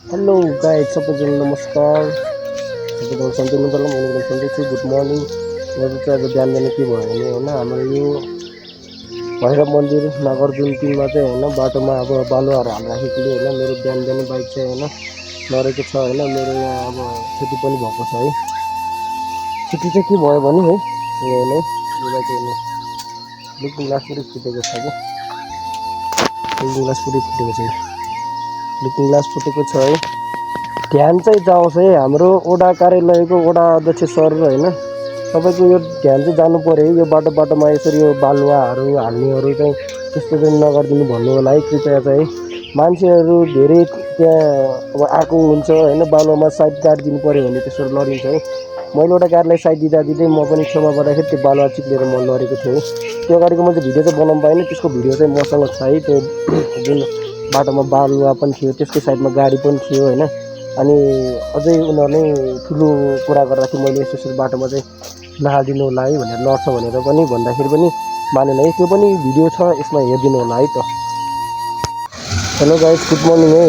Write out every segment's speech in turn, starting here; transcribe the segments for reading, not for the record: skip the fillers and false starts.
Hello guys, सबैजना नमस्कार। सबैजना सन्चै हुनुहुन्छ होला, म पनि सन्चै छु। Good morning. मेरो चाहिँ आज बिहान के भयो भने होइन, हाम्रो यो भैरव मन्दिर नागार्जुन 3 मा चाहिँ होइन बाटोमा अब बालुवाहरू हालिराखेकोले होइन मेरो बिहान बाइक चाहिँ होइन लडेको छ होइन। मेरो यहाँ अब क्षति पनि भएको छ है। क्षति चाहिँ के भयो भने है यो नै यो चाहिँ लुकिङ ग्लास पुरै फुटेको छ कि लुकिङ ग्लास पुरै फुटेको छ। लुकिङ ग्लास फुटेको छ है। ध्यान चाहिँ जाओस् है हाम्रो ओडा कार्यालयको ओडा अध्यक्ष सर होइन, तपाईँको यो ध्यान चाहिँ जानु पऱ्यो है। यो बाटोमा यसरी यो बालुवाहरू हाल्नेहरू चाहिँ त्यस्तो चाहिँ नगरिदिनु भन्नु होला है कृपया चाहिँ। मान्छेहरू धेरै त्यहाँ अब आएको हुन्छ होइन, बालुवामा साइड काटिदिनु पऱ्यो भने त्यसरी लडिन्छ है। मैले एउटा गाडीलाई साइड दिँदै म पनि छेउमा गर्दाखेरि त्यो बालुवा चिप्लेर म लडेको थिएँ है। त्यो अगाडिको मैले भिडियो चाहिँ बनाउनु पाइनँ, त्यसको भिडियो चाहिँ मसँग छ है। त्यो जुन बाटोमा बालुवा पनि थियो त्यसकै साइडमा गाडी पनि थियो होइन। अनि अझै उनीहरूले ठुलो कुरा गर्दाखेरि मैले यसरी बाटोमा चाहिँ नहालिदिनु होला है भनेर लड्छ भनेर पनि भन्दाखेरि पनि मानेन है। त्यो पनि भिडियो छ, यसमा हेरिदिनु होला है त। हेलो गाइस, गुड मर्निङ है।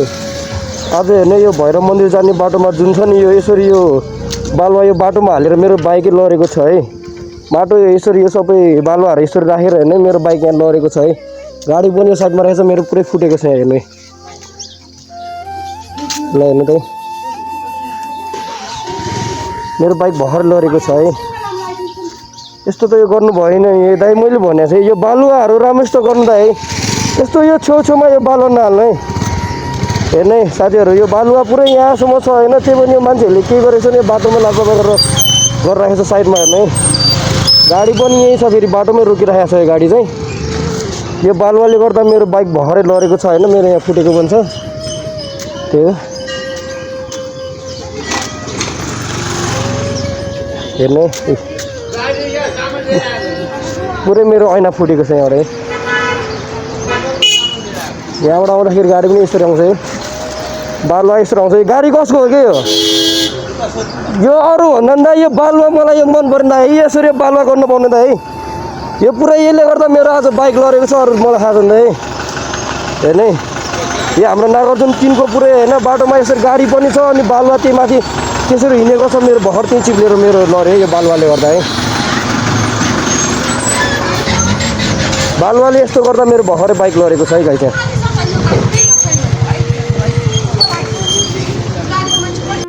आज हेर्ने यो भैरव मन्दिर जाने बाटोमा जुन छ नि यो यसरी यो बालुवा यो बाटोमा हालेर मेरो बाइकै लडेको छ है। बाटो यसरी यो सबै बालुवाहरू यसरी राखेर हेर्ने मेरो बाइक यहाँ लडेको छ है। गाडी पनि यो साइडमा रहेछ, मेरो पुरै फुटेको छ हेर्ने। ल हेर्नु त मेरो बाइक भर्खर लडेको छ है। यस्तो त यो गर्नु भएन है दाइ, मैले भनेको थिएँ यो बालुवाहरू राम्रोसित गर्नु त है। यस्तो यो छेउछेउमा यो बालुवा नहाल्नु है। हेर्ने साथीहरू यो बालुवा पुरै यहाँसम्म छ होइन। त्यही पनि यो मान्छेहरूले के गरेको छ नि बाटोमा लापरवाही गरिराखेको छ साइडमा हेर्ने। गाडी पनि यहीँ छ, फेरि बाटोमै रोकिराखेको छ यो गाडी चाहिँ। यो बालुवाले गर्दा मेरो बाइक भर्खरै लडेको छ होइन, मेरो यहाँ फुटेको पनि छ। त्यो हेर्ने पुरै मेरो ऐना फुटेको छ यहाँबाट। यहाँबाट आउँदाखेरि गाडी पनि यसरी आउँछ है, बालुवा यसरी आउँछ। यो गाडी कसको हो कि यो अरू भन्दा यो बालुवा मलाई यो मन परेन है। यसरी बालुवा गर्नु पाउने त है। यो पुरै यसले गर्दा मेरो आज बाइक लडेको छ, अरू मलाई थाहा छैन है। हेर्ने यो हाम्रो नागार्जुन 3 को पुरै होइन बाटोमा यसरी गाडी पनि छ अनि बालुवा त्यही माथि त्यसरी हिँडेको छ। मेरो भर्खर त्यही चिप्लेर मेरो लड्यो यो बालुवाले गर्दा है। बालुवाले यस्तो गर्दा मेरो भर्खरै बाइक लडेको छ है गाइस।